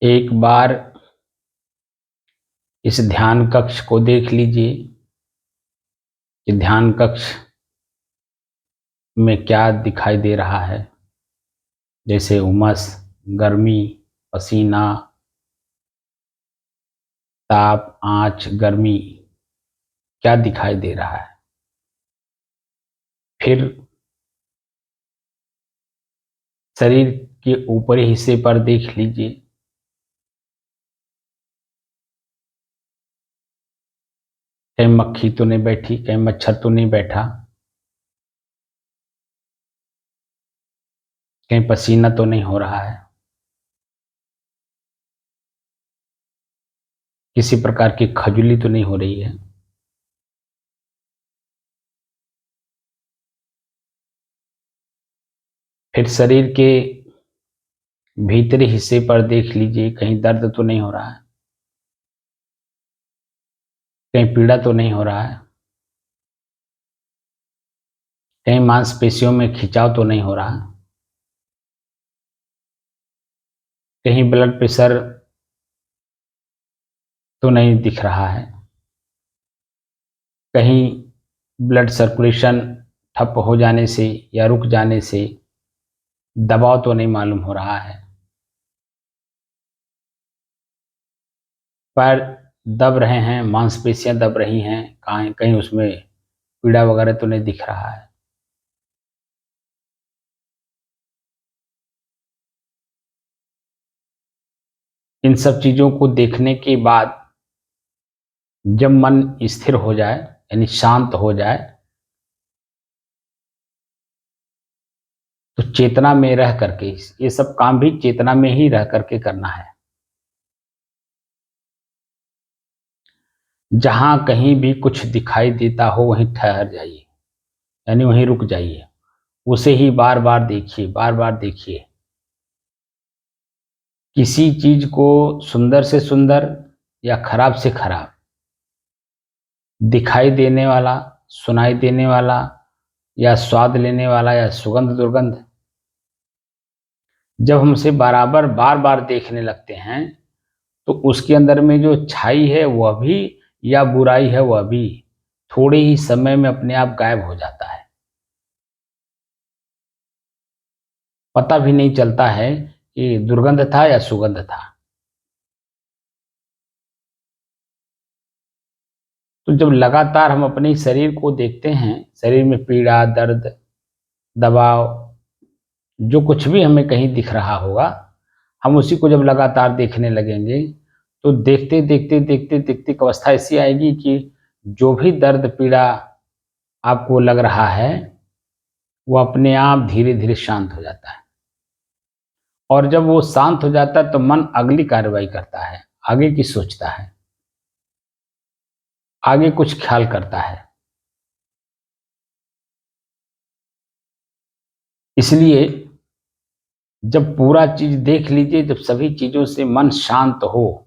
एक बार इस ध्यान कक्ष को देख लीजिए कि ध्यान कक्ष में क्या दिखाई दे रहा है। जैसे उमस, गर्मी, पसीना, ताप, आंच, गर्मी, क्या दिखाई दे रहा है। फिर शरीर के ऊपरी हिस्से पर देख लीजिए। कहीं मक्खी तो नहीं बैठी, कहीं मच्छर तो नहीं बैठा, कहीं पसीना तो नहीं हो रहा है, किसी प्रकार की खजुली तो नहीं हो रही है। फिर शरीर के भीतरी हिस्से पर देख लीजिए, कहीं दर्द तो नहीं हो रहा है, कहीं पीड़ा तो नहीं हो रहा है, कहीं मांसपेशियों में खिंचाव तो नहीं हो रहा, कहीं ब्लड प्रेशर तो नहीं दिख रहा है, कहीं ब्लड सर्कुलेशन ठप हो जाने से या रुक जाने से दबाव तो नहीं मालूम हो रहा है, पैर दब रहे हैं, मांसपेशियां दब रही हैं, कहीं कहीं उसमें पीड़ा वगैरह तो नहीं दिख रहा है। इन सब चीजों को देखने के बाद जब मन स्थिर हो जाए यानी शांत हो जाए तो चेतना में रह करके ये सब काम भी चेतना में ही रह करके करना है। जहां कहीं भी कुछ दिखाई देता हो वहीं ठहर जाइए, यानी वहीं रुक जाइए, उसे ही बार बार देखिए, बार बार देखिए। किसी चीज को सुंदर से सुंदर या खराब से खराब दिखाई देने वाला, सुनाई देने वाला या स्वाद लेने वाला या सुगंध दुर्गंध, जब हम उसे बराबर बार बार देखने लगते हैं तो उसके अंदर में जो अच्छाई है वह भी या बुराई है वह भी थोड़े ही समय में अपने आप गायब हो जाता है। पता भी नहीं चलता है कि दुर्गंध था या सुगंध था। तो जब लगातार हम अपने शरीर को देखते हैं, शरीर में पीड़ा, दर्द, दबाव, जो कुछ भी हमें कहीं दिख रहा होगा, हम उसी को जब लगातार देखने लगेंगे तो देखते देखते देखते देखते एक अवस्था ऐसी आएगी कि जो भी दर्द पीड़ा आपको लग रहा है वो अपने आप धीरे धीरे शांत हो जाता है। और जब वो शांत हो जाता है तो मन अगली कार्रवाई करता है, आगे की सोचता है, आगे कुछ ख्याल करता है। इसलिए जब पूरा चीज देख लीजिए, जब सभी चीजों से मन शांत हो,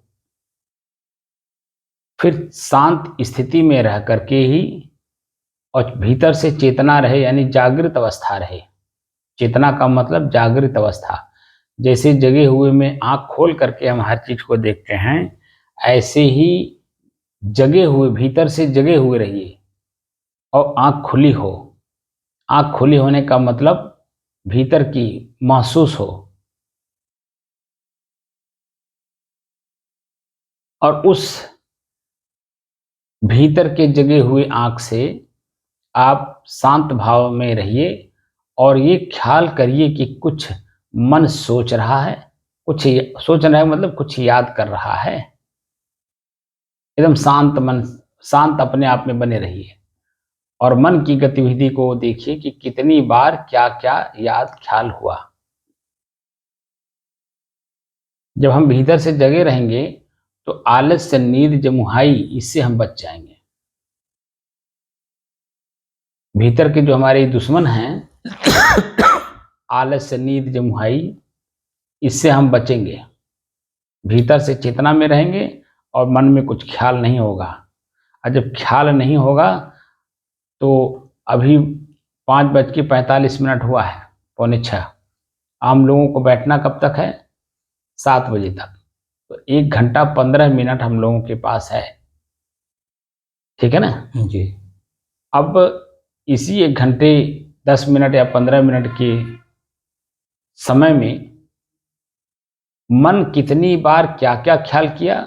फिर शांत स्थिति में रह करके ही और भीतर से चेतना रहे यानी जागृत अवस्था रहे। चेतना का मतलब जागृत अवस्था। जैसे जगे हुए में आंख खोल करके हम हर चीज को देखते हैं, ऐसे ही जगे हुए, भीतर से जगे हुए रहिए और आंख खुली हो। आंख खुली होने का मतलब भीतर की महसूस हो, और उस भीतर के जगे हुए आंख से आप शांत भाव में रहिए और ये ख्याल करिए कि कुछ मन सोच रहा है, कुछ सोच रहा है मतलब कुछ याद कर रहा है। एकदम शांत मन, शांत अपने आप में बने रहिए और मन की गतिविधि को देखिए कि कितनी बार क्या क्या याद ख्याल हुआ। जब हम भीतर से जगे रहेंगे तो आलस्य, नींद, जमुहाई, इससे हम बच जाएंगे। भीतर के जो हमारे दुश्मन हैं आलस्य, नींद, जमुहाई, इससे हम बचेंगे। भीतर से चेतना में रहेंगे और मन में कुछ ख्याल नहीं होगा। और जब ख्याल नहीं होगा तो अभी 5:45 हुआ है, 5:45। आम लोगों को बैठना कब तक है? 7 बजे तक। तो 1 घंटा 15 मिनट हम लोगों के पास है, ठीक है ना। जी। अब इसी 1 घंटे 10 मिनट या 15 मिनट के समय में मन कितनी बार क्या क्या ख्याल किया।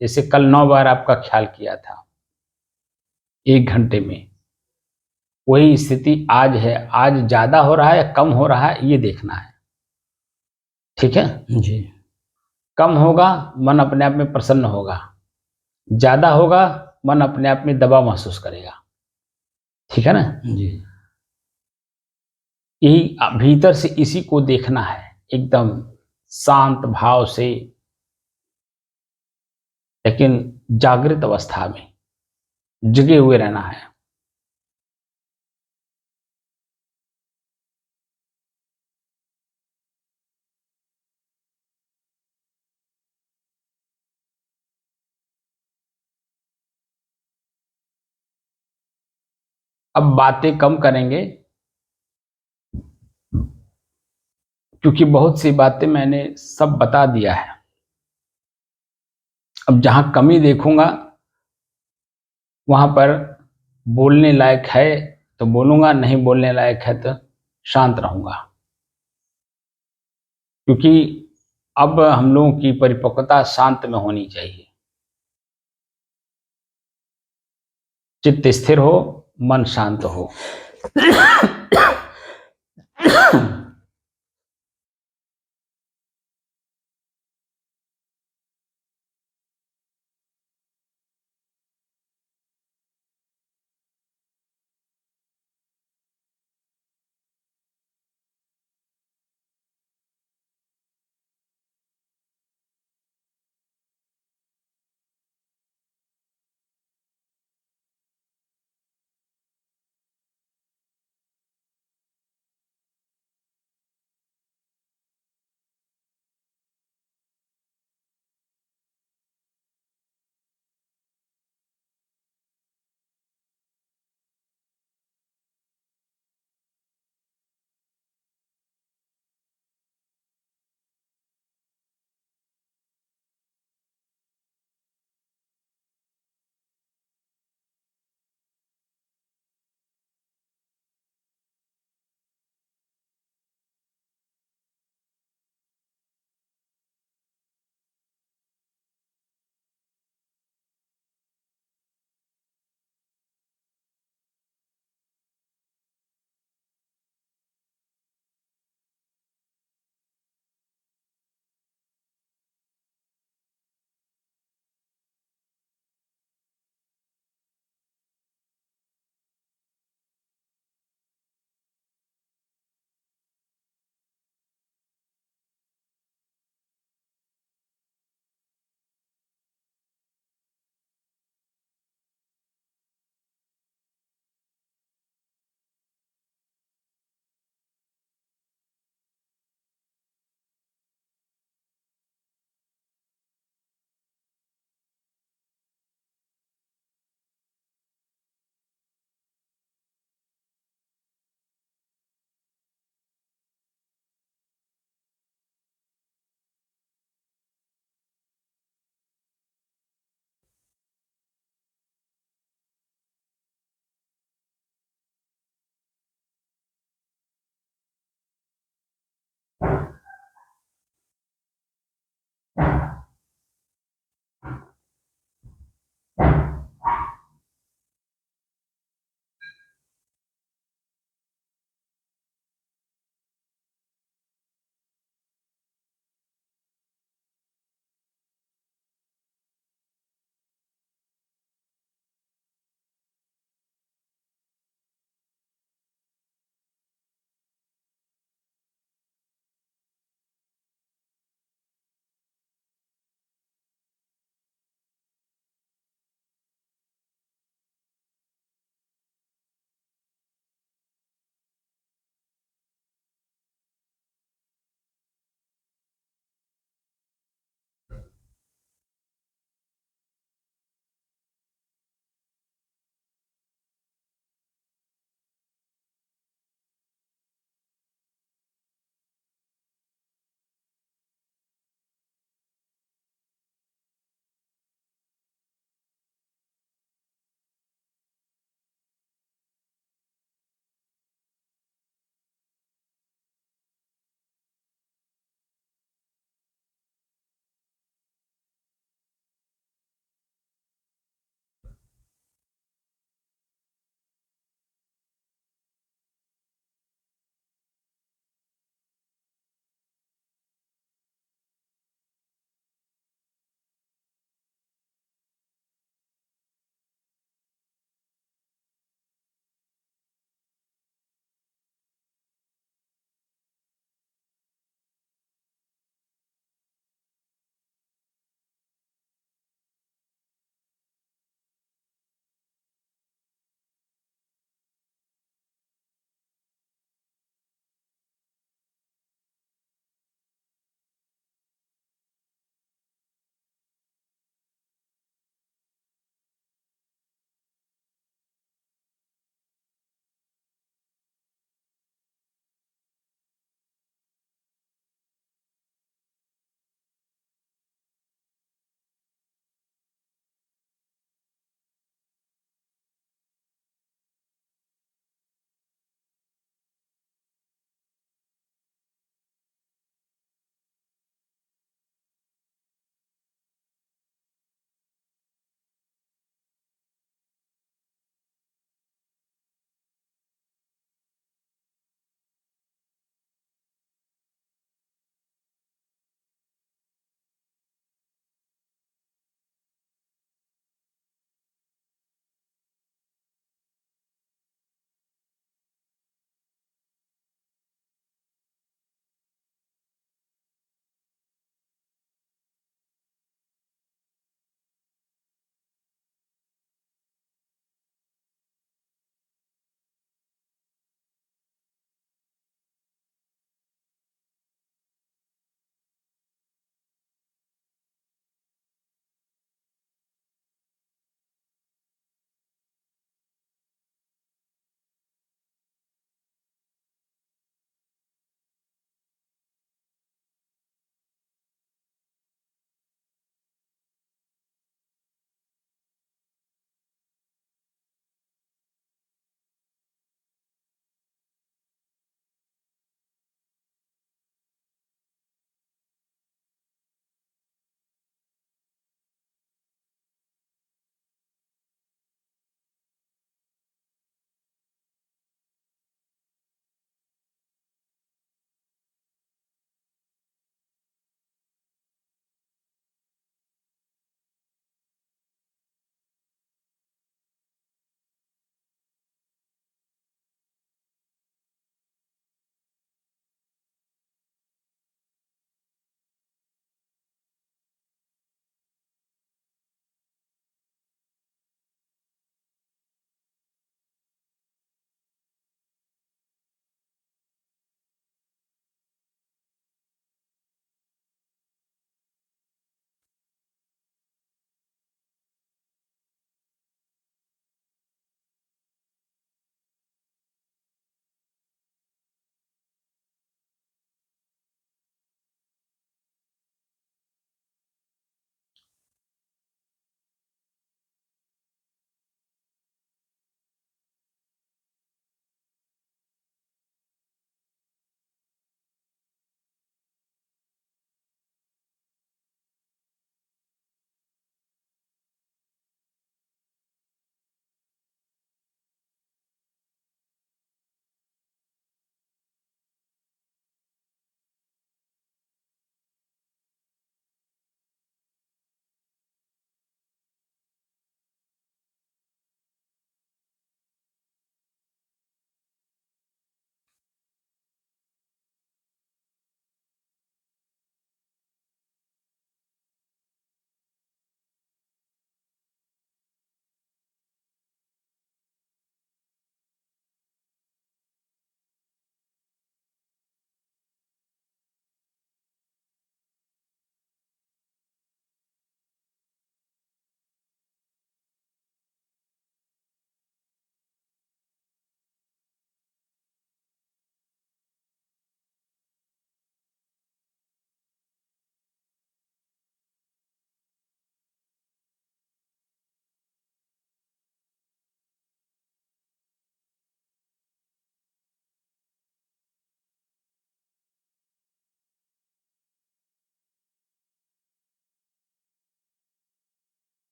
जैसे कल 9 बार आपका ख्याल किया था 1 घंटे में, वही स्थिति आज है। आज ज्यादा हो रहा है या कम हो रहा है, ये देखना है, ठीक है। जी। कम होगा, मन अपने आप में प्रसन्न होगा। ज्यादा होगा, मन अपने आप में दबाव महसूस करेगा, ठीक है ना। जी। यही भीतर से इसी को देखना है, एकदम शांत भाव से, लेकिन जागृत अवस्था में जगे हुए रहना है। अब बातें कम करेंगे, क्योंकि बहुत सी बातें मैंने सब बता दिया है। अब जहां कमी देखूंगा वहां पर बोलने लायक है तो बोलूंगा, नहीं बोलने लायक है तो शांत रहूंगा। क्योंकि अब हम लोगों की परिपक्वता शांत में होनी चाहिए। चित्त स्थिर हो, मन शांत हो।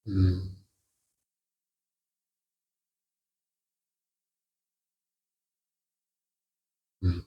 हम्म। हम्म।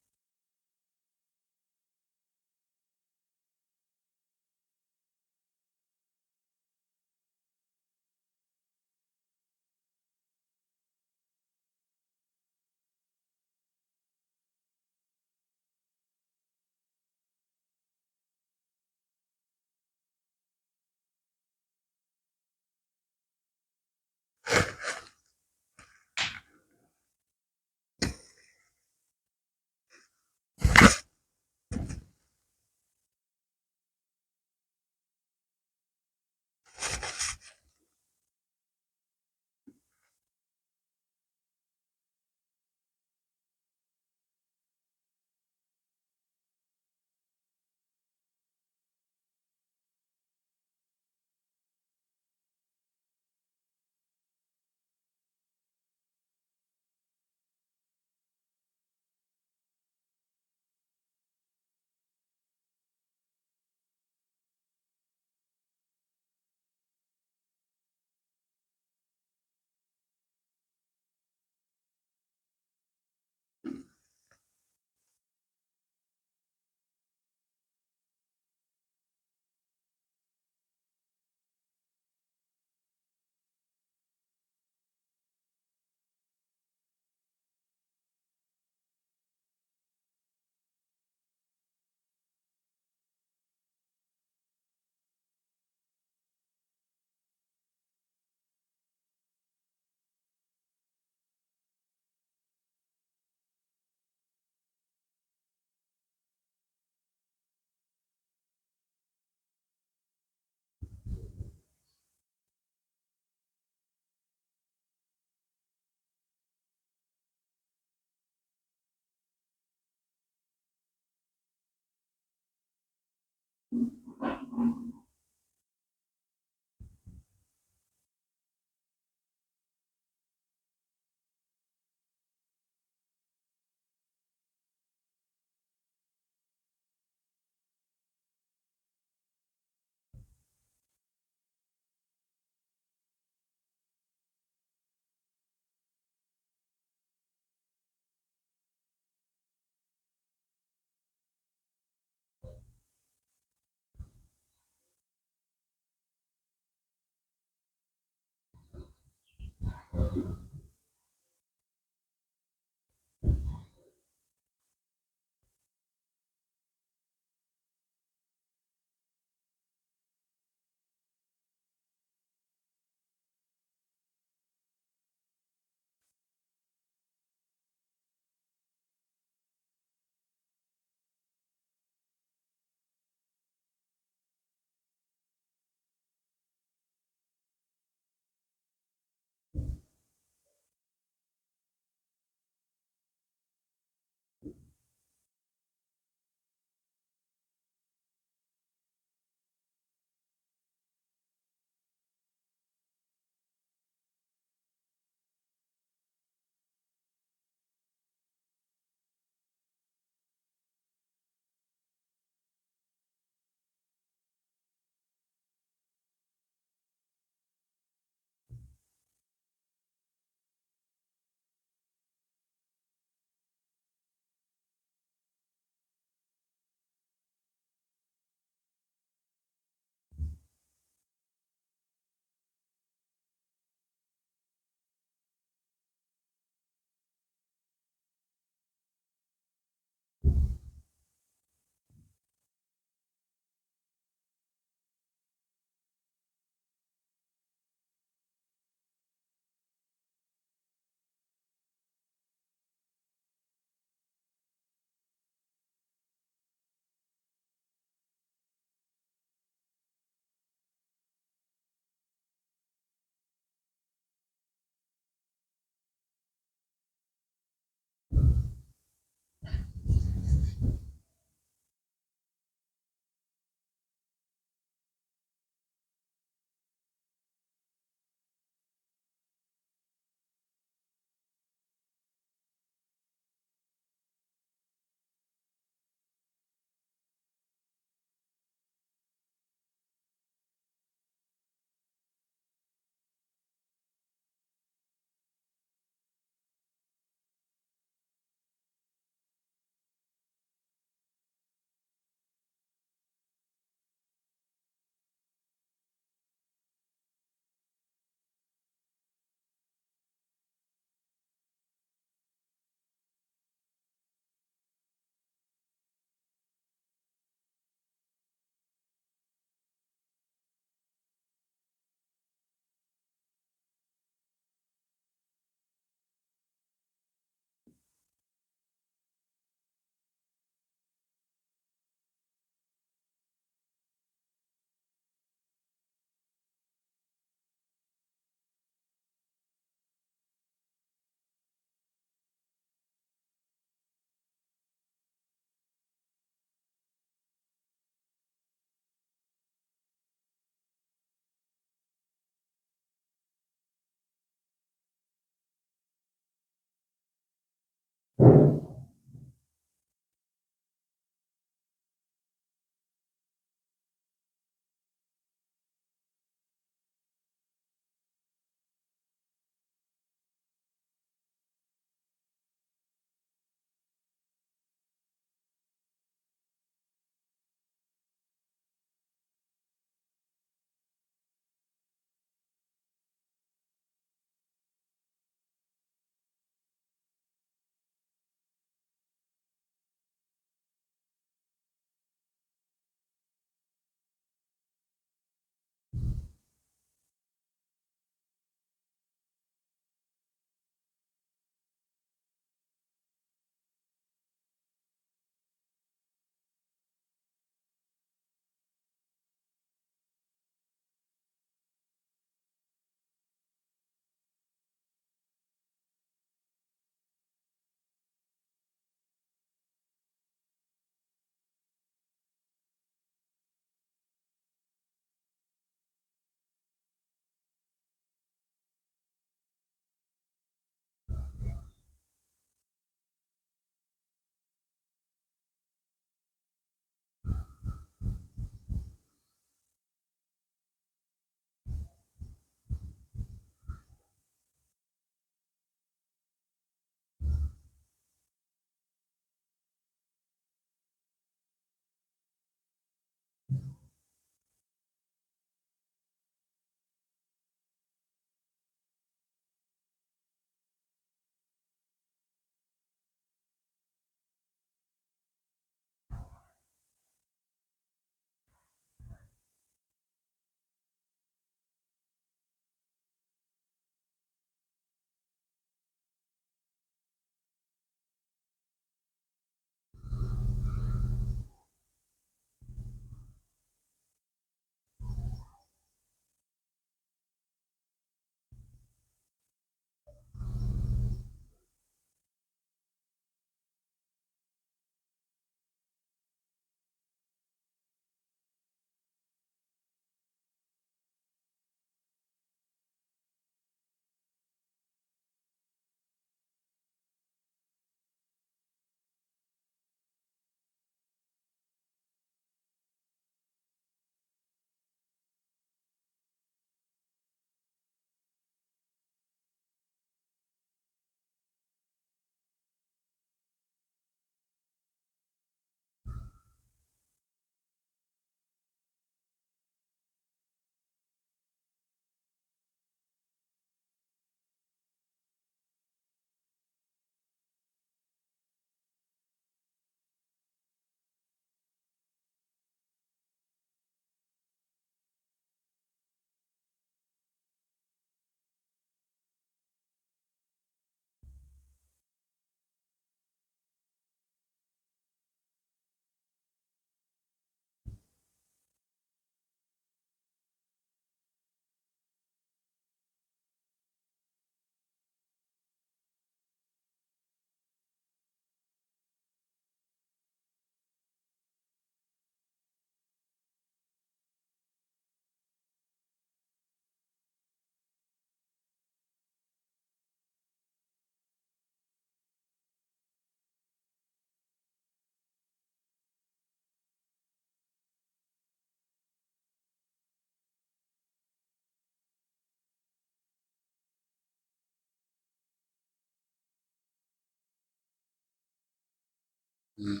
हम्म।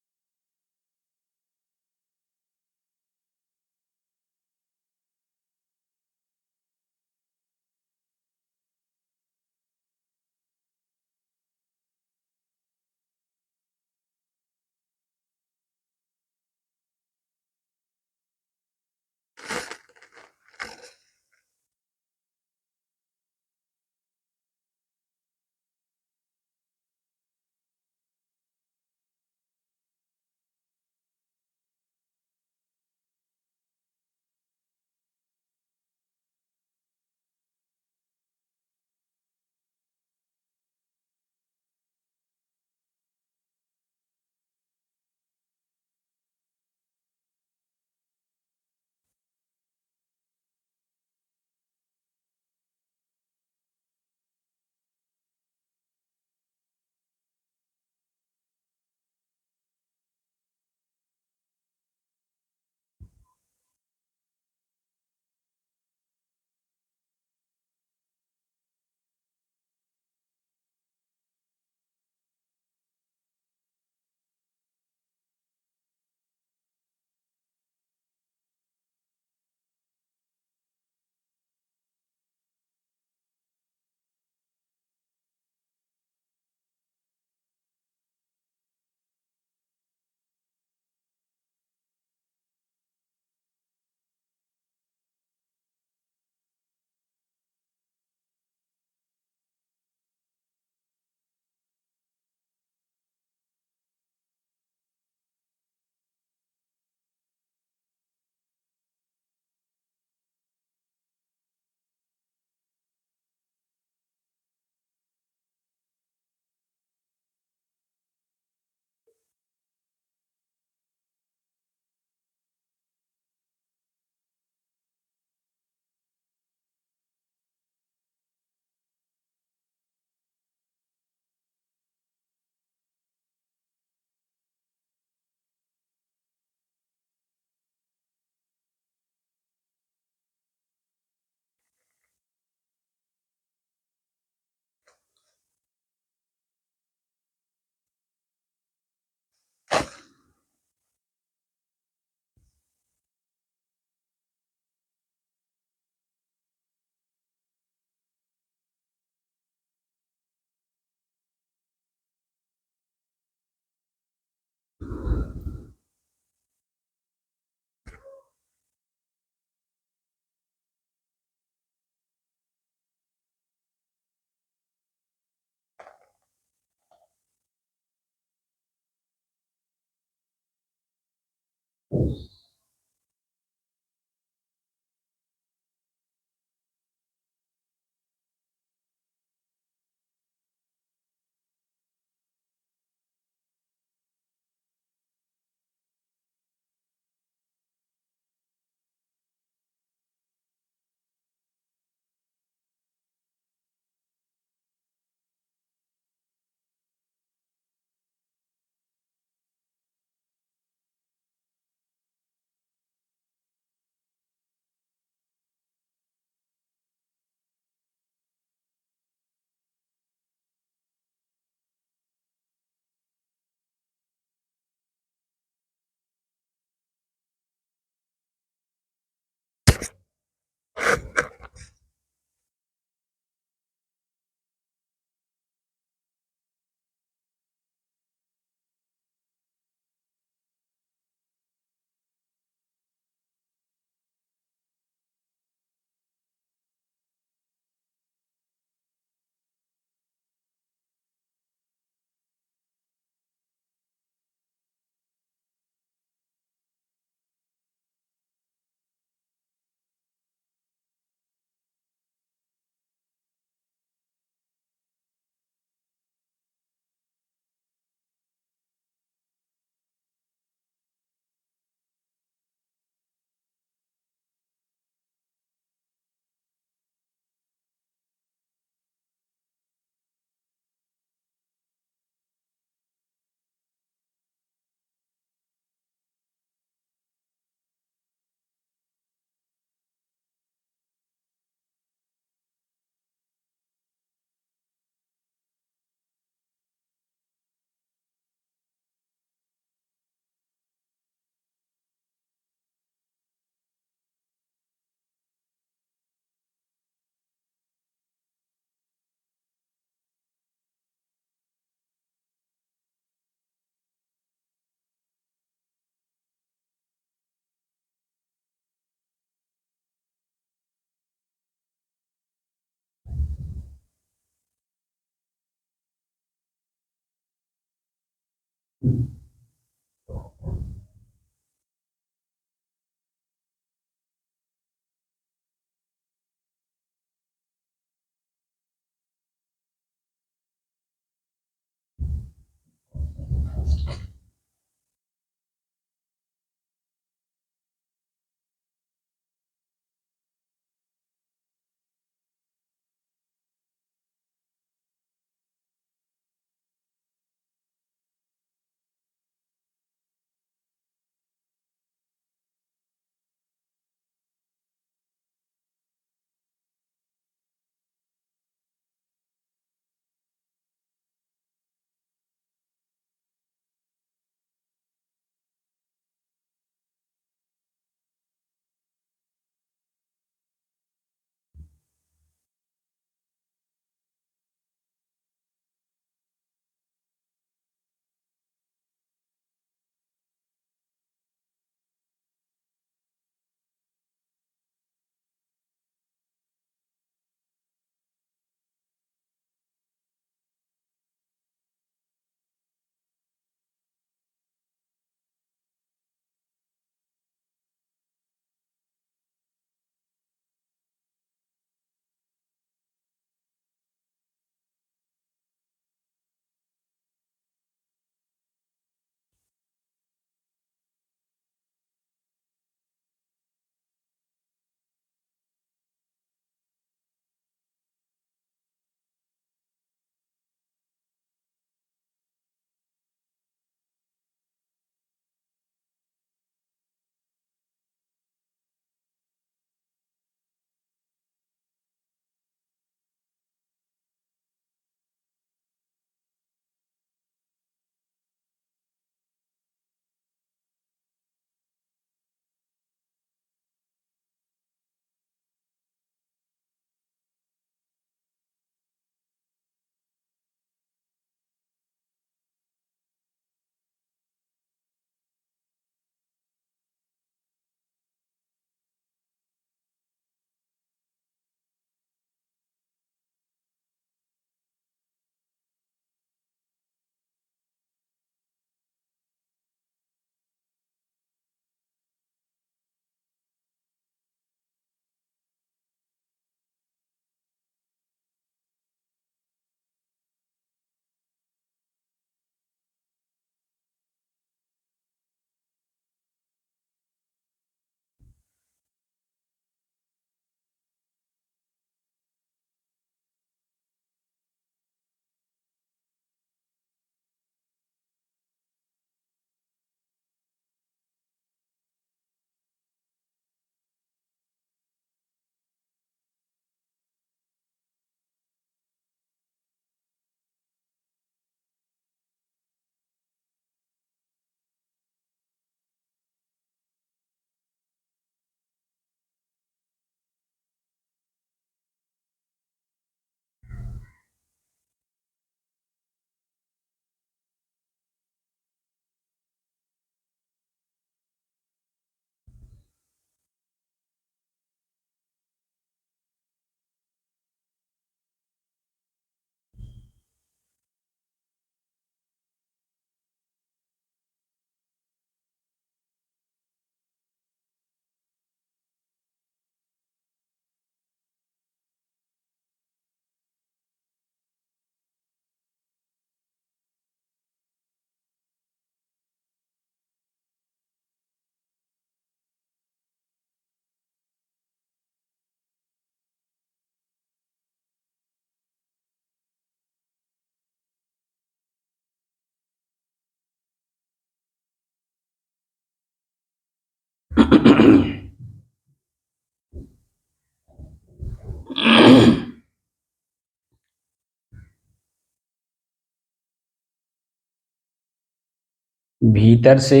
भीतर से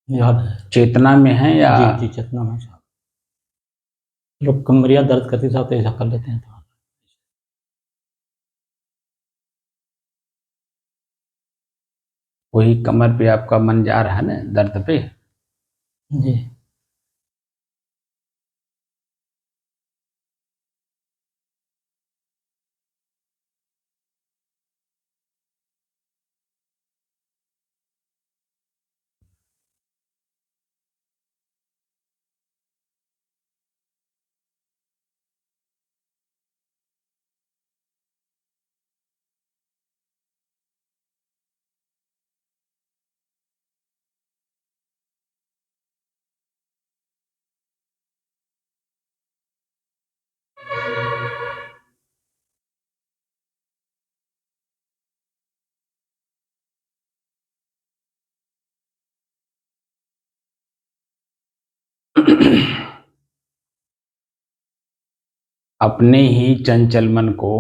याद है। चेतना में है या जी जी, चेतना में साहब। जब कमरिया दर्द करती साहब तो ऐसा कर लेते हैं तो। वही कमर पे आपका मन जा रहा है ना दर्द पे? जी। अपने ही चंचल मन को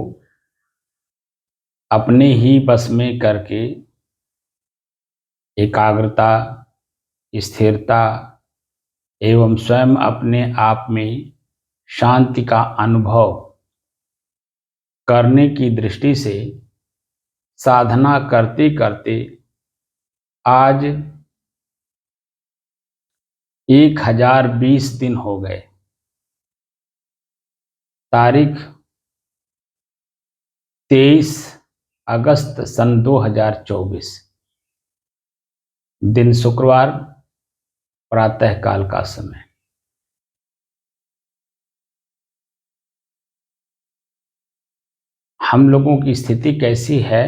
अपने ही बस में करके एकाग्रता, स्थिरता एवं स्वयं अपने आप में शांति का अनुभव करने की दृष्टि से साधना करते करते आज 1020 दिन हो गए। तारीख 23 अगस्त सन 2024, दिन शुक्रवार, प्रातः काल का समय। हम लोगों की स्थिति कैसी है?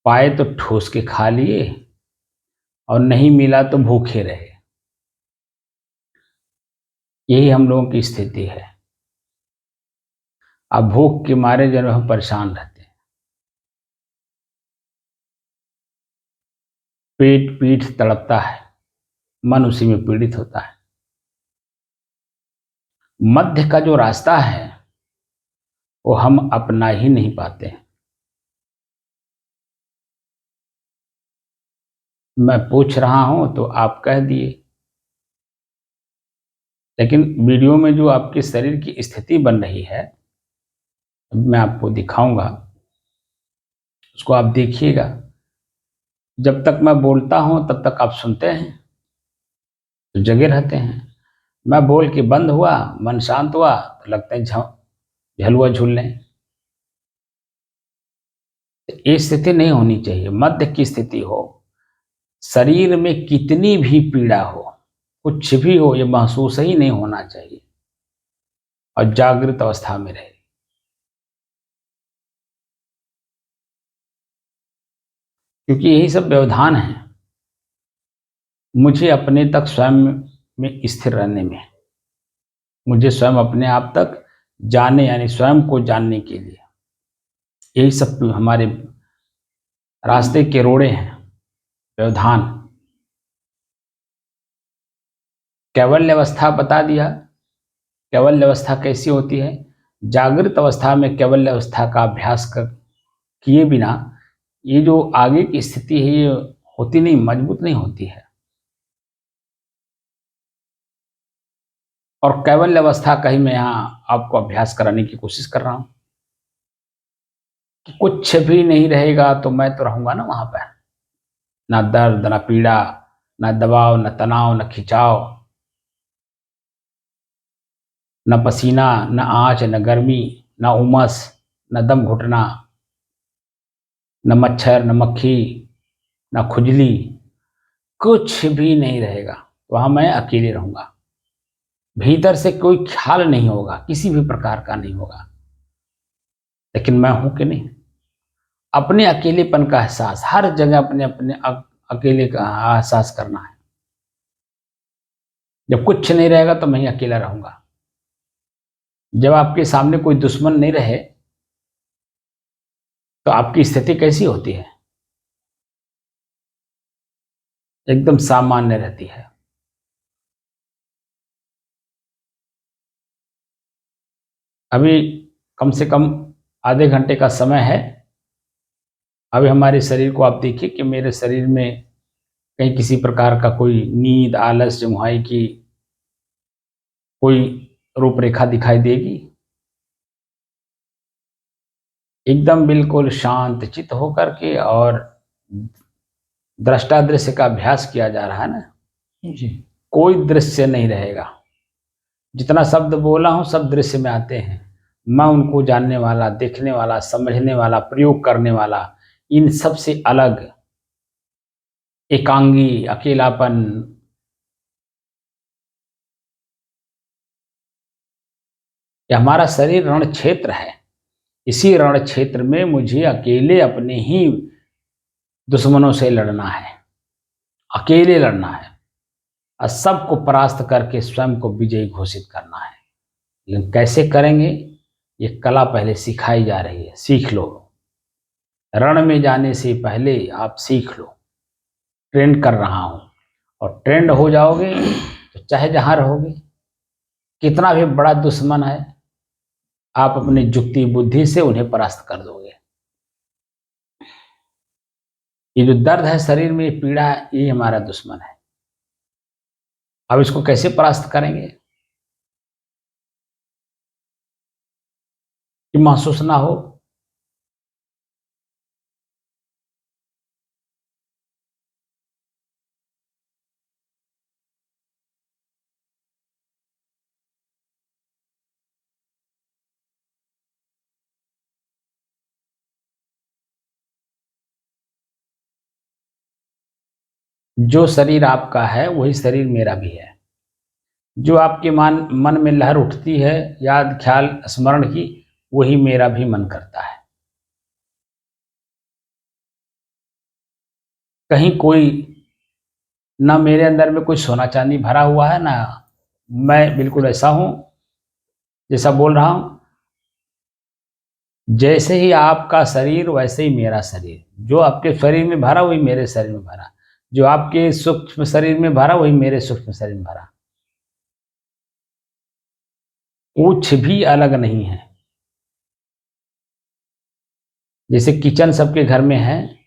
पाए तो ठूस के खा लिए और नहीं मिला तो भूखे रहे। यही हम लोगों की स्थिति है। अब भूख के मारे जो हम परेशान रहते हैं। पेट पीठ तड़पता है, मन उसी में पीड़ित होता है। मध्य का जो रास्ता है वो हम अपना ही नहीं पाते हैं। मैं पूछ रहा हूं तो आप कह दिए, लेकिन वीडियो में जो आपके शरीर की स्थिति बन रही है मैं आपको दिखाऊंगा, उसको आप देखिएगा। जब तक मैं बोलता हूं तब तक आप सुनते हैं तो जगे रहते हैं। मैं बोल के बंद हुआ, मन शांत हुआ तो लगता है झलुआ झूलने। ये स्थिति नहीं होनी चाहिए। मध्य की स्थिति हो, शरीर में कितनी भी पीड़ा हो, कुछ भी हो, ये महसूस ही नहीं होना चाहिए और जागृत अवस्था में रहे। क्योंकि यही सब व्यवधान है मुझे अपने तक स्वयं में स्थिर रहने में, मुझे स्वयं अपने आप तक जाने यानी स्वयं को जानने के लिए। यही सब हमारे रास्ते के रोड़े हैं, व्यवधान। कैवल्य अवस्था बता दिया। कैवल्य अवस्था कैसी होती है? जागृत अवस्था में कैवल्य अवस्था का अभ्यास किए बिना ये जो आगे की स्थिति है ये होती नहीं, मजबूत नहीं होती है। और कैवल्य अवस्था का ही मैं यहाँ आपको अभ्यास कराने की कोशिश कर रहा हूँ कि कुछ भी नहीं रहेगा तो मैं तो रहूंगा ना वहां पर। ना दर्द, ना पीड़ा, ना दबाव, न तनाव, न खिंचाव, न पसीना, न आंच, न गर्मी, न उमस, न दम घुटना, न मच्छर, न मक्खी, न खुजली, कुछ भी नहीं रहेगा। वहां मैं अकेले रहूंगा। भीतर से कोई ख्याल नहीं होगा, किसी भी प्रकार का नहीं होगा। लेकिन मैं हूं कि नहीं? अपने अकेलेपन का एहसास हर जगह, अपने अपने अकेले का एहसास करना है। जब कुछ नहीं रहेगा तो मैं ही अकेला रहूंगा। जब आपके सामने कोई दुश्मन नहीं रहे तो आपकी स्थिति कैसी होती है? एकदम सामान्य रहती है। अभी कम से कम आधे घंटे का समय है। अभी हमारे शरीर को आप देखिए कि मेरे शरीर में कहीं किसी प्रकार का कोई नींद, आलस, जमुहाई की कोई रूपरेखा दिखाई देगी? एकदम बिल्कुल शांत चित्त होकर के और दृष्टा दृश्य का अभ्यास किया जा रहा है ना जी। कोई दृश्य नहीं रहेगा। जितना शब्द बोला हूं सब दृश्य में आते हैं। मैं उनको जानने वाला, देखने वाला, समझने वाला, प्रयोग करने वाला, इन सब से अलग एकांगी, अकेलापन, यह हमारा शरीर रण क्षेत्र है। इसी रण क्षेत्र में मुझे अकेले अपने ही दुश्मनों से लड़ना है, अकेले लड़ना है और सबको परास्त करके स्वयं को विजयी घोषित करना है। लेकिन कैसे करेंगे? ये कला पहले सिखाई जा रही है, सीख लो। रण में जाने से पहले आप सीख लो। ट्रेंड कर रहा हूं और ट्रेंड हो जाओगे तो चाहे जहां रहोगे, कितना भी बड़ा दुश्मन है, आप अपनी जुक्ति बुद्धि से उन्हें परास्त कर दोगे। ये जो दर्द है शरीर में, ये पीड़ा है, ये हमारा दुश्मन है। अब इसको कैसे परास्त करेंगे कि महसूस ना हो? जो शरीर आपका है वही शरीर मेरा भी है। जो आपके मन में लहर उठती है, याद ख्याल स्मरण की, वही मेरा भी मन करता है। कहीं कोई, ना मेरे अंदर में कोई सोना चांदी भरा हुआ है, ना मैं बिल्कुल ऐसा हूं जैसा बोल रहा हूं। जैसे ही आपका शरीर वैसे ही मेरा शरीर। जो आपके शरीर में भरा वही मेरे शरीर में भरा। जो आपके सूक्ष्म शरीर में भरा वही मेरे सूक्ष्म शरीर में भरा। कुछ भी अलग नहीं है। जैसे किचन सबके घर में है,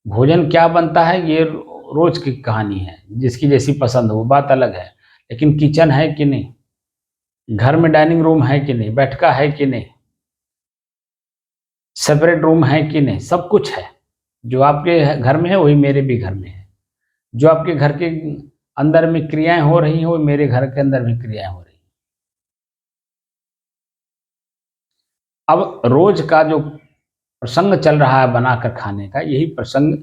भोजन क्या बनता है ये रोज की कहानी है, जिसकी जैसी पसंद हो वो बात अलग है। लेकिन किचन है कि नहीं, घर में डाइनिंग रूम है कि नहीं, बैठका है कि नहीं, सेपरेट रूम है कि नहीं, सब कुछ है। जो आपके घर में है वही मेरे भी घर में है। जो आपके घर के अंदर में क्रियाएं हो रही हैं वो मेरे घर के अंदर भी क्रियाएं हो रही हैं। अब रोज का जो प्रसंग चल रहा है बनाकर खाने का, यही प्रसंग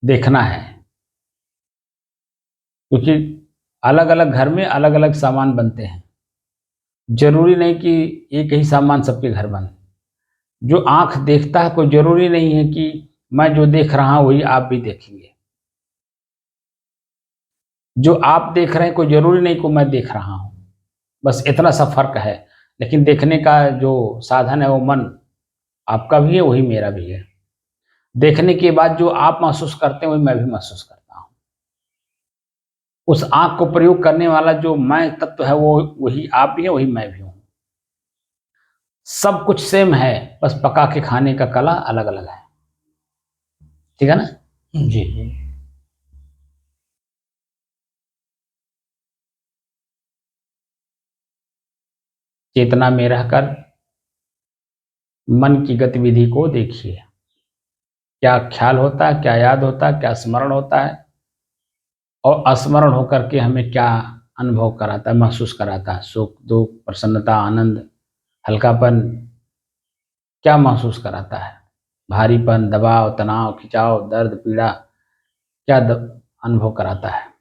देखना है। क्योंकि अलग अलग घर में अलग अलग सामान बनते हैं। जरूरी नहीं कि एक ही सामान सबके घर बने। जो आंख देखता है, कोई जरूरी नहीं है कि मैं जो देख रहा हूं वही आप भी देखेंगे। जो आप देख रहे हैं कोई जरूरी नहीं को मैं देख रहा हूं। बस इतना सा फर्क है। लेकिन देखने का जो साधन है वो मन आपका भी है, वही मेरा भी है। देखने के बाद जो आप महसूस करते हैं वही मैं भी महसूस करता हूँ। उस आंख को प्रयोग करने वाला जो मैं तत्व है वो वही आप भी है, वही मैं भी हूँ। सब कुछ सेम है, बस पका के खाने का कला अलग अलग है। ठीक है ना? जी जी। चेतना में रहकर मन की गतिविधि को देखिए। क्या ख्याल होता है, क्या याद होता है, क्या स्मरण होता है, और स्मरण होकर के हमें क्या अनुभव कराता है, महसूस कराता है। सुख दुख, प्रसन्नता, आनंद, हल्कापन, क्या महसूस कराता है? भारीपन, दबाव, तनाव, खिंचाव, दर्द, पीड़ा, क्या अनुभव कराता है?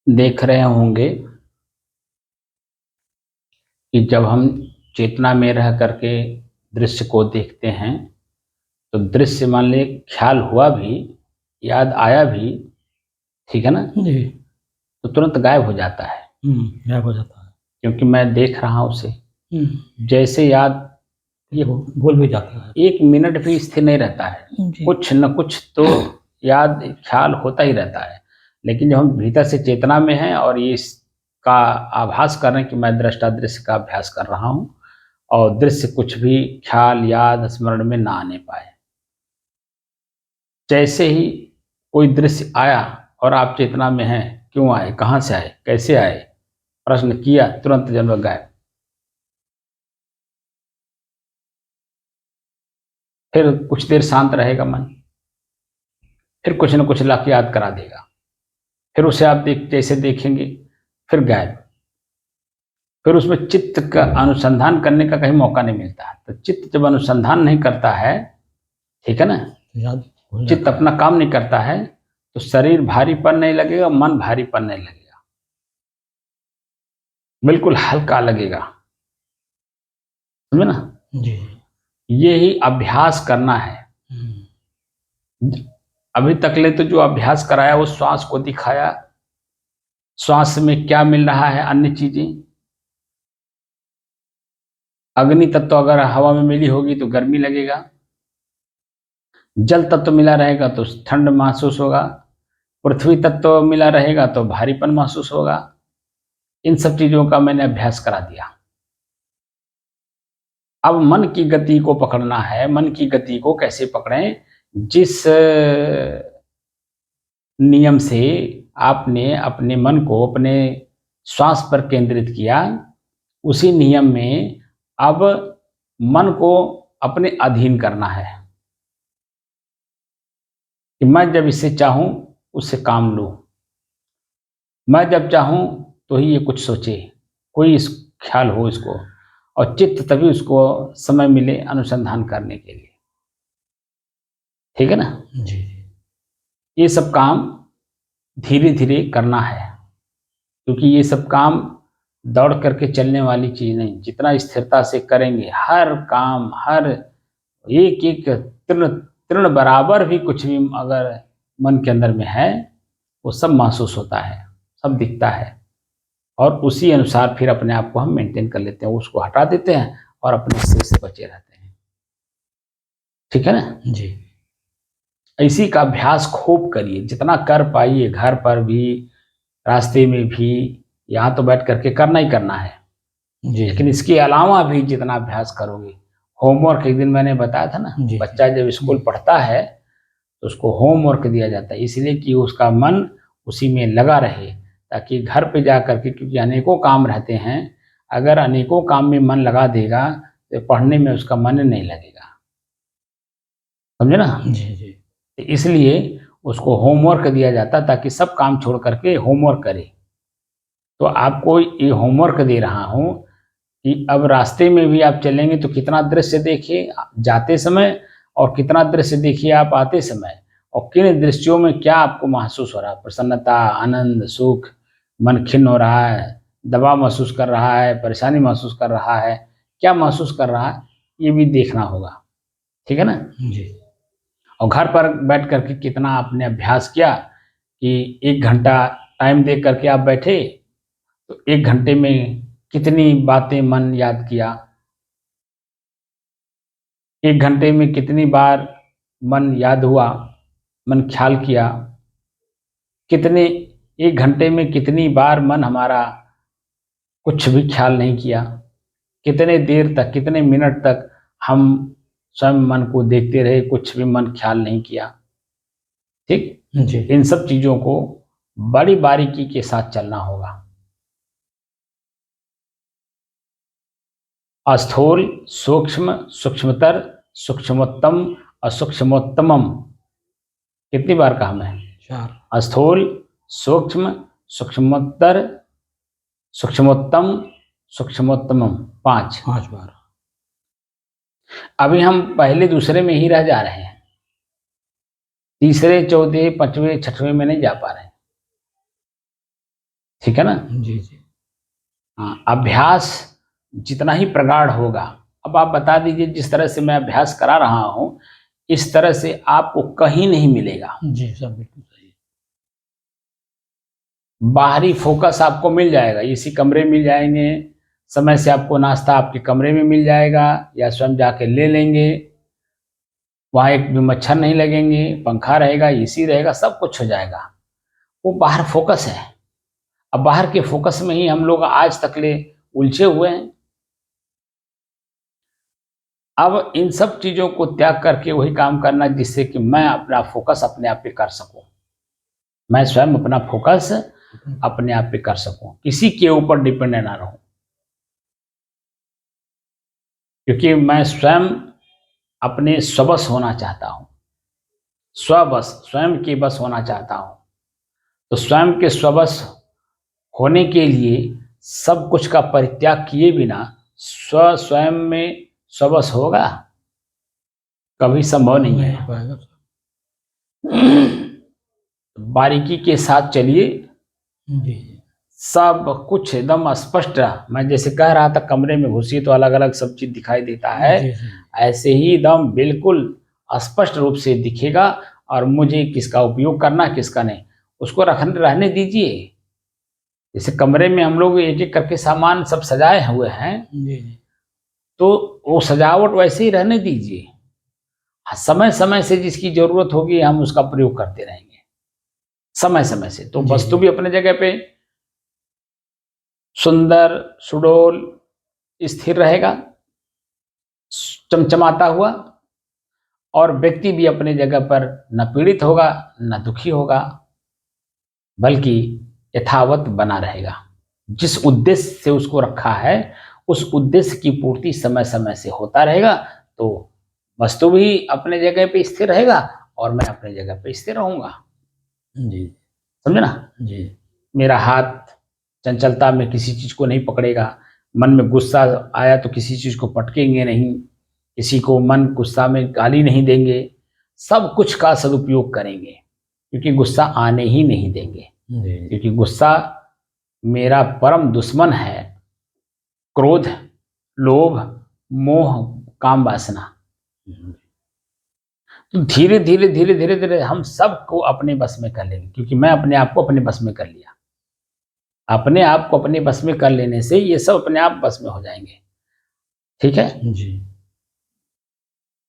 देख रहे होंगे कि जब हम चेतना में रह करके दृश्य को देखते हैं तो दृश्य मान ले ख्याल हुआ भी, याद आया भी, ठीक है ना, जी। तो तुरंत गायब हो जाता है, गायब हो जाता है। क्योंकि मैं देख रहा हूँ उसे। जैसे याद ये भूल भी जाता है। 1 मिनट भी स्थिर नहीं रहता है, जी। कुछ न कुछ तो याद ख्याल होता ही रहता है। लेकिन जब हम भीतर से चेतना में हैं और ये इसका आभास कर रहे हैं कि मैं दृष्टा दृश्य का अभ्यास कर रहा हूँ और दृश्य कुछ भी ख्याल याद स्मरण में ना आने पाए, जैसे ही कोई दृश्य आया और आप चेतना में हैं, क्यों आए, कहाँ से आए, कैसे आए, प्रश्न किया, तुरंत जन्म गायब। फिर कुछ देर शांत रहेगा मन, फिर कुछ न कुछ लाके याद करा देगा, फिर उसे आप जैसे देखेंगे, फिर गायब। फिर उसमें चित्त का अनुसंधान करने का कहीं मौका नहीं मिलता। तो चित्त जब अनुसंधान नहीं करता है, ठीक है ना, याद हो चित्त जाता है। अपना काम नहीं करता है, तो शरीर भारीपन नहीं लगेगा, मन भारीपन नहीं लगेगा, बिल्कुल हल्का लगेगा, समझे ना। जी। ये ही अभ्यास करना है। अभी तक ले तो जो अभ्यास कराया वो श्वास को दिखाया, श्वास में क्या मिल रहा है, अन्य चीजें, अग्नि तत्व अगर हवा में मिली होगी तो गर्मी लगेगा, जल तत्व मिला रहेगा तो ठंड महसूस होगा, पृथ्वी तत्व मिला रहेगा तो भारीपन महसूस होगा। इन सब चीजों का मैंने अभ्यास करा दिया। अब मन की गति को पकड़ना है। मन की गति को कैसे पकड़ें? जिस नियम से आपने अपने मन को अपने श्वास पर केंद्रित किया, उसी नियम में अब मन को अपने अधीन करना है कि मैं जब इससे चाहूं उससे काम लूं, मैं जब चाहूं तो ही ये कुछ सोचे, कोई इस ख्याल हो इसको, और चित्त तभी उसको समय मिले अनुसंधान करने के लिए, ठीक है ना। जी। ये सब काम धीरे धीरे करना है, क्योंकि ये सब काम दौड़ करके चलने वाली चीज नहीं। जितना स्थिरता से करेंगे हर काम, हर एक एक तृण तृण बराबर भी कुछ भी अगर मन के अंदर में है, वो सब महसूस होता है, सब दिखता है, और उसी अनुसार फिर अपने आप को हम मेंटेन कर लेते हैं, उसको हटा देते हैं और अपने से बचे रहते हैं, ठीक है ना। जी। इसी का अभ्यास खूब करिए, जितना कर पाइए, घर पर भी, रास्ते में भी, यहाँ तो बैठ करके करना ही करना है, जी। लेकिन इसके अलावा भी जितना अभ्यास करोगे, होमवर्क एक दिन मैंने बताया था ना, जी। बच्चा जब स्कूल पढ़ता है तो उसको होमवर्क दिया जाता है, इसलिए कि उसका मन उसी में लगा रहे, ताकि घर पे जा करके, क्योंकि अनेकों काम रहते हैं, अगर अनेकों काम में मन लगा देगा तो पढ़ने में उसका मन नहीं लगेगा, समझे ना। जी। जी। तो इसलिए उसको होमवर्क दिया जाता ताकि सब काम छोड़ करके होमवर्क करे। तो आपको ये होमवर्क दे रहा हूँ कि अब रास्ते में भी आप चलेंगे तो कितना दृश्य देखिए जाते समय, और कितना दृश्य देखिए आप आते समय, और किन दृश्यों में क्या आपको महसूस हो रहा है, प्रसन्नता, आनंद, सुख, मन खिन्न हो रहा है, दबाव महसूस कर रहा है, परेशानी महसूस कर रहा है, क्या महसूस कर रहा है, ये भी देखना होगा, ठीक है ना। जी। और घर पर बैठ करके कितना आपने अभ्यास किया कि 1 घंटा टाइम दे करके आप बैठे, तो 1 घंटे में कितनी बातें मन याद किया, 1 घंटे में कितनी बार मन याद हुआ, मन ख्याल किया, कितने 1 घंटे में कितनी बार मन हमारा कुछ भी ख्याल नहीं किया, कितने देर तक, कितने मिनट तक हम स्वयं मन को देखते रहे, कुछ भी मन ख्याल नहीं किया, ठीक। जी। इन सब चीजों को बड़ी बारीकी के साथ चलना होगा। स्थूल, सूक्ष्म, सूक्ष्मतर, सूक्ष्मोत्तम, असूक्ष्मोत्तमम, कितनी बार कहा मैं? 4। स्थूल, सूक्ष्म, सूक्ष्मोत्तर, सूक्ष्मोत्तम, सूक्ष्मोत्तमम, 5। 5 बार। अभी हम पहले दूसरे में ही रह जा रहे हैं, तीसरे चौथे पांचवें छठवें में नहीं जा पा रहे हैं। ठीक है ना। जी जी। हाँ, अभ्यास जितना ही प्रगाढ़ होगा, अब आप बता दीजिए जिस तरह से मैं अभ्यास करा रहा हूं इस तरह से आपको कहीं नहीं मिलेगा। जी सब बिल्कुल सही। बाहरी फोकस आपको मिल जाएगा, इसी कमरे मिल जाएंगे, समय से आपको नाश्ता आपके कमरे में मिल जाएगा या स्वयं जाके ले लेंगे, वहाँ एक भी मच्छर नहीं लगेंगे, पंखा रहेगा, एसी रहेगा, सब कुछ हो जाएगा। वो बाहर फोकस है। अब बाहर के फोकस में ही हम लोग आज तक ले उलझे हुए हैं। अब इन सब चीजों को त्याग करके वही काम करना जिससे कि मैं अपना फोकस अपने आप पे कर सकूं, मैं स्वयं अपना फोकस अपने आप पे कर सकूं, किसी के ऊपर डिपेंडेंट ना रहूं, क्योंकि मैं स्वयं अपने स्वबस होना चाहता हूं, स्वबस स्वयं के बस होना चाहता हूं। तो स्वयं के स्वबस होने के लिए सब कुछ का परित्याग किए बिना स्वयं में स्वबस होगा, कभी संभव नहीं नहीं है। हो पाएगा। बारीकी के साथ चलिए, जी जी। सब कुछ एकदम स्पष्ट। मैं जैसे कह रहा था कमरे में घुसी तो अलग अलग सब चीज दिखाई देता है, जी जी। ऐसे ही एकदम बिल्कुल स्पष्ट रूप से दिखेगा। और मुझे किसका उपयोग करना किसका नहीं उसको रहने दीजिए। जैसे कमरे में हम लोग एक एक करके सामान सब सजाए हुए हैं, जी जी। तो वो सजावट वैसे ही रहने दीजिए। समय समय से जिसकी जरूरत होगी हम उसका प्रयोग करते रहेंगे, समय समय से। तो जी, वस्तु जी। भी अपने जगह पे सुंदर सुडोल स्थिर रहेगा, चमचमाता हुआ, और व्यक्ति भी अपने जगह पर न पीड़ित होगा न दुखी होगा, बल्कि यथावत बना रहेगा। जिस उद्देश्य से उसको रखा है उस उद्देश्य की पूर्ति समय समय से होता रहेगा। तो वस्तु भी अपने जगह पे स्थिर रहेगा और मैं अपने जगह पे स्थिर रहूंगा। जी समझे ना। जी। मेरा हाथ चंचलता में किसी चीज को नहीं पकड़ेगा, मन में गुस्सा आया तो किसी चीज को पटकेंगे नहीं, किसी को मन गुस्सा में गाली नहीं देंगे, सब कुछ का सदुपयोग करेंगे, क्योंकि गुस्सा आने ही नहीं देंगे। जी। क्योंकि गुस्सा मेरा परम दुश्मन है। क्रोध, लोभ, मोह, काम वासना। तो धीरे धीरे धीरे धीरे धीरे हम सबको अपने बस में कर लेंगे, क्योंकि मैं अपने आप को अपने बस में कर लिया। अपने आप को अपने बस में कर लेने से ये सब अपने आप बस में हो जाएंगे। ठीक है। जी।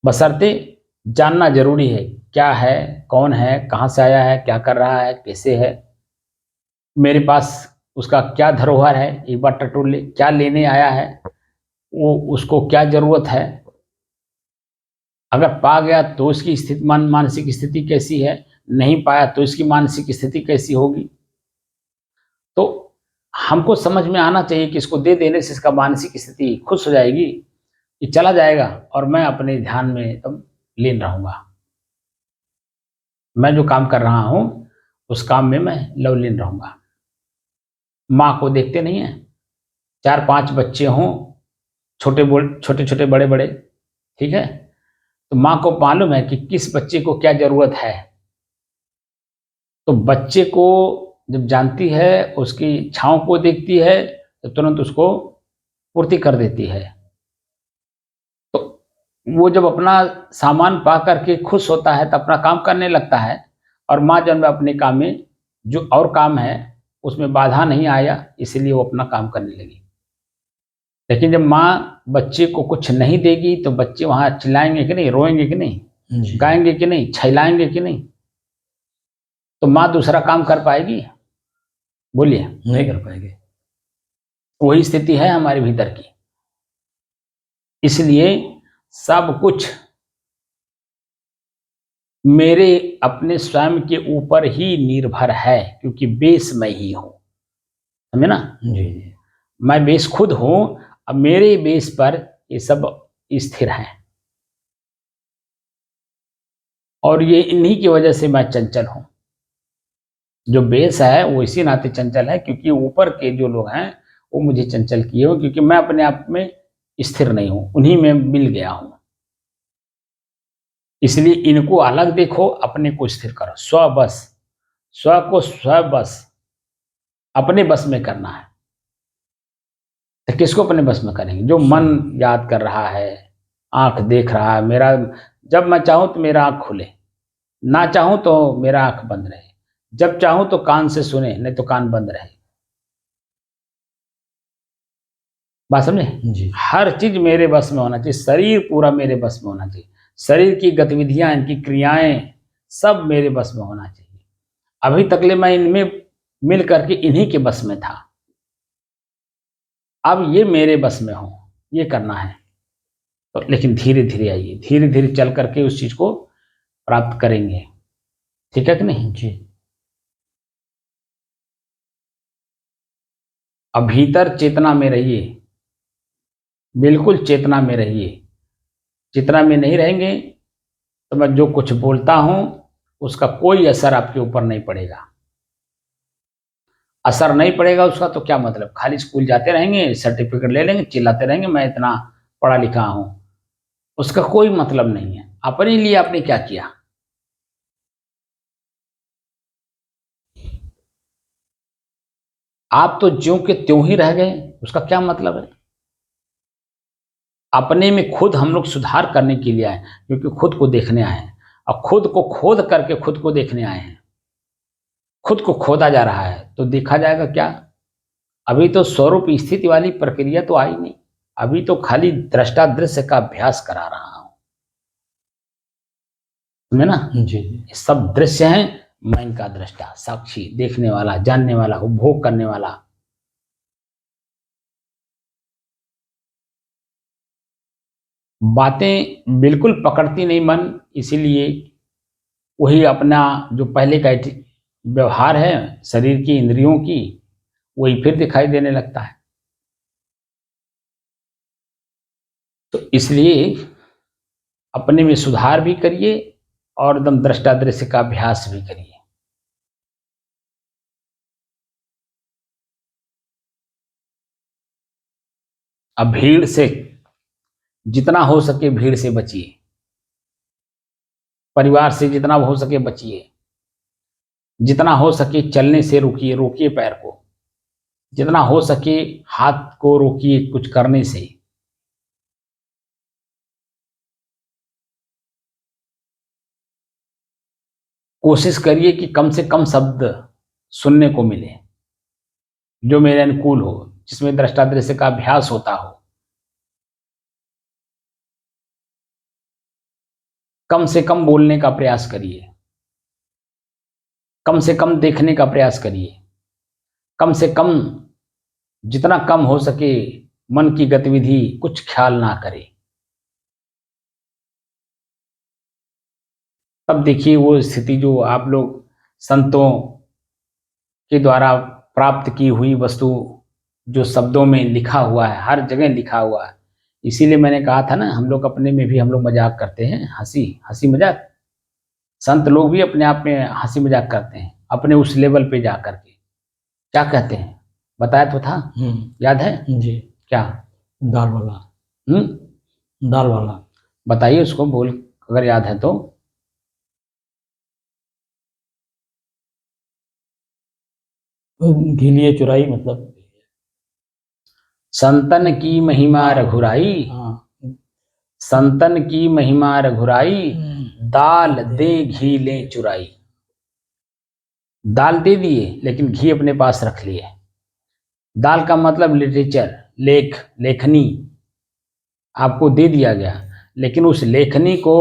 बशर्ते जानना जरूरी है क्या है, कौन है, कहाँ से आया है, क्या कर रहा है, कैसे है, मेरे पास उसका क्या धरोहर है, एक बार टटोल ले, क्या लेने आया है, वो उसको क्या जरूरत है। अगर पा गया तो उसकी स्थिति मानसिक स्थिति कैसी है, नहीं पाया तो इसकी मानसिक स्थिति कैसी होगी। तो हमको समझ में आना चाहिए कि इसको दे देने से इसका मानसिक स्थिति खुश हो जाएगी, ये चला जाएगा और मैं अपने ध्यान में एकदम लीन रहूंगा। मैं जो काम कर रहा हूं उस काम में मैं लवलीन रहूंगा। माँ को देखते नहीं है, 4-5 बच्चे हों, छोटे छोटे बड़े बड़े, ठीक है, तो माँ को मालूम है कि किस बच्चे को क्या जरूरत है। तो बच्चे को जब जानती है, उसकी इच्छाओं को देखती है, तो तुरंत उसको पूर्ति कर देती है। तो वो जब अपना सामान पा करके खुश होता है तो अपना काम करने लगता है, और माँ जब अपने काम में जो और काम है उसमें बाधा नहीं आया, इसलिए वो अपना काम करने लगी। लेकिन जब माँ बच्चे को कुछ नहीं देगी तो बच्चे वहां चिल्लाएंगे कि नहीं, रोएंगे कि नहीं, जी। गाएंगे कि नहीं, छैलाएंगे कि नहीं। तो माँ दूसरा काम कर पाएगी? बोलिए। नहीं कर पाएंगे। वही स्थिति है हमारे भीतर की। इसलिए सब कुछ मेरे अपने स्वयं के ऊपर ही निर्भर है, क्योंकि बेस मैं ही हूं। समझे ना। जी जी। मैं बेस खुद हूं, अब मेरे बेस पर ये सब स्थिर है, और ये इन्हीं की वजह से मैं चंचल हूं। जो बेस है वो इसी नाते चंचल है क्योंकि ऊपर के जो लोग हैं वो मुझे चंचल किए हो, क्योंकि मैं अपने आप में स्थिर नहीं हूं, उन्हीं में मिल गया हूं। इसलिए इनको अलग देखो, अपने को स्थिर करो। स्व बस, स्व को स्व बस, अपने बस में करना है। तो किसको अपने बस में करेंगे? जो मन याद कर रहा है, आंख देख रहा है, मेरा जब मैं चाहूं तो मेरा आंख खुले, ना चाहूं तो मेरा आंख बंद रहे, जब चाहूं तो कान से सुने, नहीं तो कान बंद रहे। बात समझे? जी। हर चीज मेरे बस में होना चाहिए, शरीर पूरा मेरे बस में होना चाहिए, शरीर की गतिविधियां, इनकी क्रियाएं सब मेरे बस में होना चाहिए। अभी तकले मैं इनमें मिल करके इन्हीं के बस में था, अब ये मेरे बस में हो, ये करना है। तो लेकिन धीरे धीरे आइए, धीरे धीरे चल करके उस चीज को प्राप्त करेंगे। ठीक है कि नहीं? जी। अब भीतर चेतना में रहिए, बिल्कुल चेतना में रहिए। चेतना में नहीं रहेंगे तो मैं जो कुछ बोलता हूं उसका कोई असर आपके ऊपर नहीं पड़ेगा। असर नहीं पड़ेगा उसका तो क्या मतलब? खाली स्कूल जाते रहेंगे, सर्टिफिकेट ले लेंगे, चिल्लाते रहेंगे मैं इतना पढ़ा लिखा हूं, उसका कोई मतलब नहीं है। अपने लिए आपने क्या किया? आप तो ज्यों के त्यों ही रह गए, उसका क्या मतलब है? अपने में खुद हम लोग सुधार करने के लिए आए, क्योंकि खुद को देखने आए हैं, और खुद को खोद करके खुद को देखने आए हैं। खुद को खोदा जा रहा है तो देखा जाएगा क्या? अभी तो स्वरूप स्थिति वाली प्रक्रिया तो आई नहीं, अभी तो खाली दृष्टा दृश्य का अभ्यास करा रहा हूं, समझे ना? जी। ये सब दृश्य हैं, मैं इनका दृष्टा, साक्षी, देखने वाला, जानने वाला, उपभोग करने वाला। बातें बिल्कुल पकड़ती नहीं मन, इसीलिए वही अपना जो पहले का व्यवहार है शरीर की, इंद्रियों की, वही फिर दिखाई देने लगता है। तो इसलिए अपने में सुधार भी करिए और एकदम दृष्टा दृश्य का अभ्यास भी करिए। अब भीड़ से जितना हो सके भीड़ से बचिए, परिवार से जितना हो सके बचिए, जितना हो सके चलने से रोकिए, रोकिए पैर को, जितना हो सके हाथ को रोकिए कुछ करने से। कोशिश करिए कि कम से कम शब्द सुनने को मिले जो मेरे अनुकूल हो, जिसमें दृष्टा दृश्य का अभ्यास होता हो। कम से कम बोलने का प्रयास करिए, कम से कम देखने का प्रयास करिए, कम से कम जितना कम हो सके मन की गतिविधि कुछ ख्याल ना करे। तब देखिए वो स्थिति जो आप लोग संतों के द्वारा प्राप्त की हुई वस्तु, जो शब्दों में लिखा हुआ है, हर जगह लिखा हुआ है। इसीलिए मैंने कहा था ना, हम लोग अपने में भी हम लोग मजाक करते हैं, हंसी हंसी मजाक। संत लोग भी अपने आप में हंसी मजाक करते हैं, अपने उस लेवल पे जा करके। क्या कहते हैं? बताया तो था, याद है? जी। क्या? दाल वाला। दाल वाला। बताइए उसको, बोल अगर याद है तो। घी लिए चुराई मतलब। संतन की महिमा रघुराई, हाँ। संतन की महिमा रघुराई, दाल दे घी ले चुराई। दाल दे दिए लेकिन घी अपने पास रख लिए। दाल का मतलब लिटरेचर, लेख, लेखनी आपको दे दिया गया, लेकिन उस लेखनी को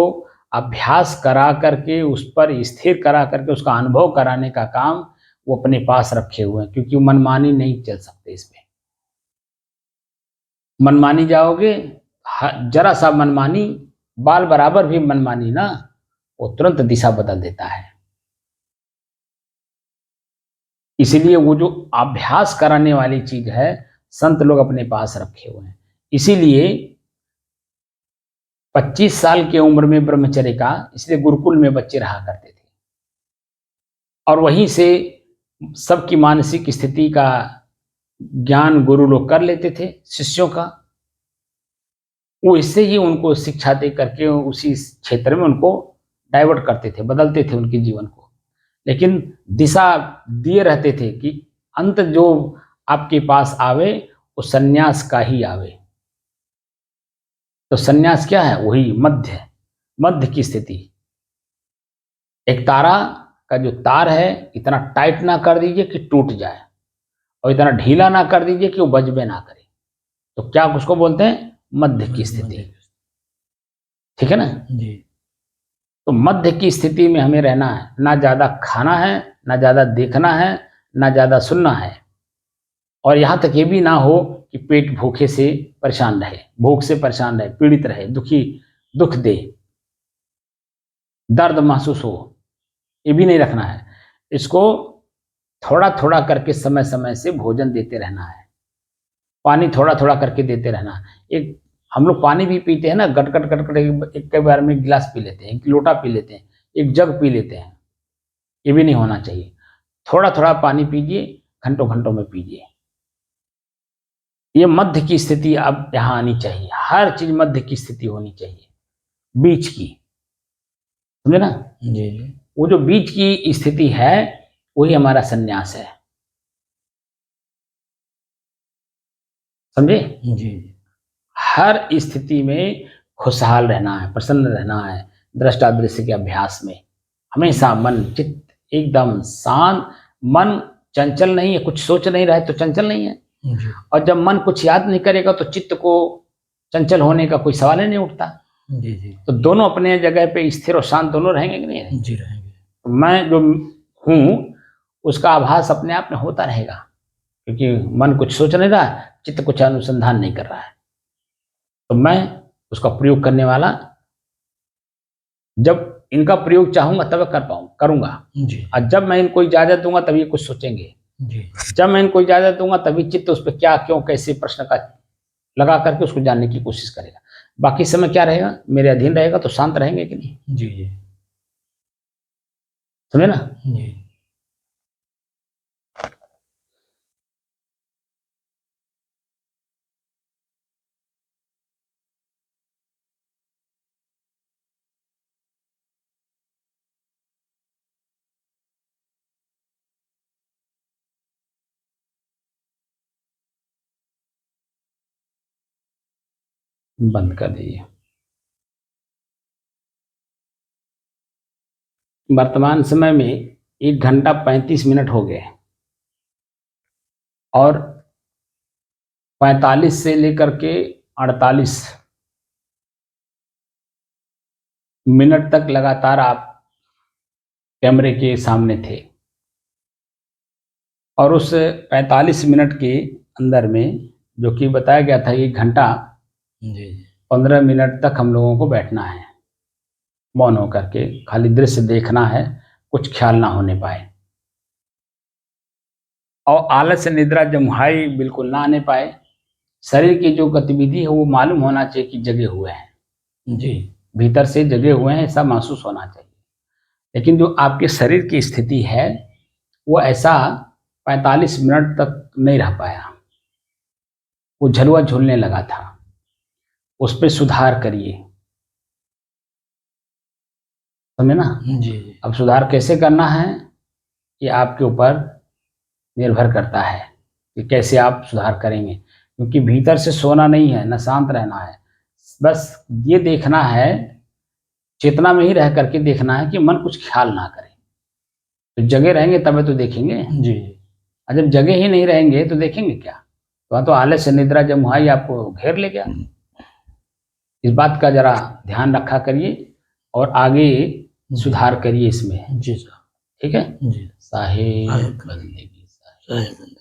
अभ्यास करा करके, उस पर स्थिर करा करके, उसका अनुभव कराने का काम वो अपने पास रखे हुए हैं, क्योंकि मनमानी नहीं चल सकते इस पे। मनमानी जाओगे, जरा सा मनमानी, बाल बराबर भी मनमानी ना, वो तुरंत दिशा बदल देता है। इसीलिए वो जो अभ्यास कराने वाली चीज है, संत लोग अपने पास रखे हुए हैं। इसीलिए 25 साल की उम्र में ब्रह्मचर्य का, इसलिए गुरुकुल में बच्चे रहा करते थे, और वहीं से सबकी मानसिक स्थिति का ज्ञान गुरु लोग कर लेते थे शिष्यों का। वो इससे ही उनको शिक्षा दे करके उसी क्षेत्र में उनको डाइवर्ट करते थे, बदलते थे उनके जीवन को। लेकिन दिशा दिए रहते थे कि अंत जो आपके पास आवे वो संन्यास का ही आवे। तो संन्यास क्या है? वही मध्य, मध्य की स्थिति। एक तारा का जो तार है इतना टाइट ना कर दीजिए कि टूट जाए, और इतना ढीला ना कर दीजिए कि वो बजबे ना करे। तो क्या उसको बोलते हैं? मध्य की स्थिति। ठीक है ना जी। तो मध्य की स्थिति में हमें रहना है। ना ज्यादा खाना है, ना ज्यादा देखना है, ना ज्यादा सुनना है, और यहां तक ये भी ना हो कि पेट भूखे से परेशान रहे, भूख से परेशान रहे, पीड़ित रहे, दुखी, दुख दे, दर्द महसूस हो, ये भी नहीं रखना है। इसको थोड़ा थोड़ा करके समय समय से भोजन देते रहना है, पानी थोड़ा थोड़ा करके देते रहना। एक हम लोग पानी भी पीते हैं ना, गट गट गट गट, एक बार में गिलास पी लेते हैं, एक लोटा पी लेते हैं, एक जग पी लेते हैं। ये भी नहीं होना चाहिए। थोड़ा थोड़ा पानी पीजिए, घंटों घंटों में पीजिए। ये मध्य की स्थिति अब यहाँ आनी चाहिए। हर चीज मध्य की स्थिति होनी चाहिए, बीच की। समझे ना? जी। वो जो बीच की स्थिति है वही हमारा संन्यास है। समझे? जी। हर स्थिति में खुशहाल रहना है, प्रसन्न रहना है। दृष्टा दृश्य के अभ्यास में हमेशा मन चित्त एकदम शांत, मन चंचल नहीं है। कुछ सोच नहीं रहा है तो चंचल नहीं है, जी। और जब मन कुछ याद नहीं करेगा तो चित्त को चंचल होने का कोई सवाल ही नहीं उठता। जी। जी। तो दोनों अपने जगह पे स्थिर और शांत दोनों रहेंगे कि नहीं रहेंगे? जी रहेंगे। तो मैं जो हूँ उसका आभास अपने आप में होता रहेगा, क्योंकि मन कुछ सोच नहीं रहा है, चित्त कुछ अनुसंधान नहीं कर रहा है। तो मैं उसका प्रयोग करने वाला, जब इनका प्रयोग चाहूंगा तब करूंगा। जी। और जब मैं इनको इजाजत दूंगा तभी ये कुछ सोचेंगे। जी। जब मैं इनको इजाजत दूंगा तभी चित्त उस पर क्या क्यों कैसे प्रश्न का लगा करके उसको जानने की कोशिश करेगा। बाकी समय क्या रहेगा? मेरे अधीन रहेगा तो शांत रहेंगे कि नहीं? जी। जी। समझे ना? जी। बंद कर दीजिए। वर्तमान समय में 1 घंटा 35 मिनट हो गए, और 45 से लेकर के 48 मिनट तक लगातार आप कैमरे के सामने थे। और उस 45 मिनट के अंदर में जो कि बताया गया था 1 घंटा जी। 15 मिनट तक हम लोगों को बैठना है, मौन होकर के खाली दृश्य देखना है, कुछ ख्याल ना होने पाए, और आलस्य निद्रा जमुहाई बिल्कुल ना आने पाए। शरीर की जो गतिविधि है वो मालूम होना चाहिए कि जगे हुए हैं, जी। भीतर से जगे हुए हैं, ऐसा महसूस होना चाहिए। लेकिन जो आपके शरीर की स्थिति है वो ऐसा 45 मिनट तक नहीं रह पाया, वो झलुआ झूलने लगा था। उस पर सुधार करिए। समझे ना? जी। अब सुधार कैसे करना है ये आपके ऊपर निर्भर करता है कि कैसे आप सुधार करेंगे, क्योंकि भीतर से सोना नहीं है, न शांत रहना है। बस ये देखना है, चेतना में ही रह करके देखना है कि मन कुछ ख्याल ना करे। तो जगे रहेंगे तबे तो देखेंगे, जी। और जब जगे ही नहीं रहेंगे तो देखेंगे क्या? तो वहाँ तो आलस्य निद्रा जमुहाई आपको घेर ले गया। इस बात का जरा ध्यान रखा करिए और आगे सुधार करिए इसमें। जी सर। ठीक है? जी। साहिब साहिब बंदगी। साहिब।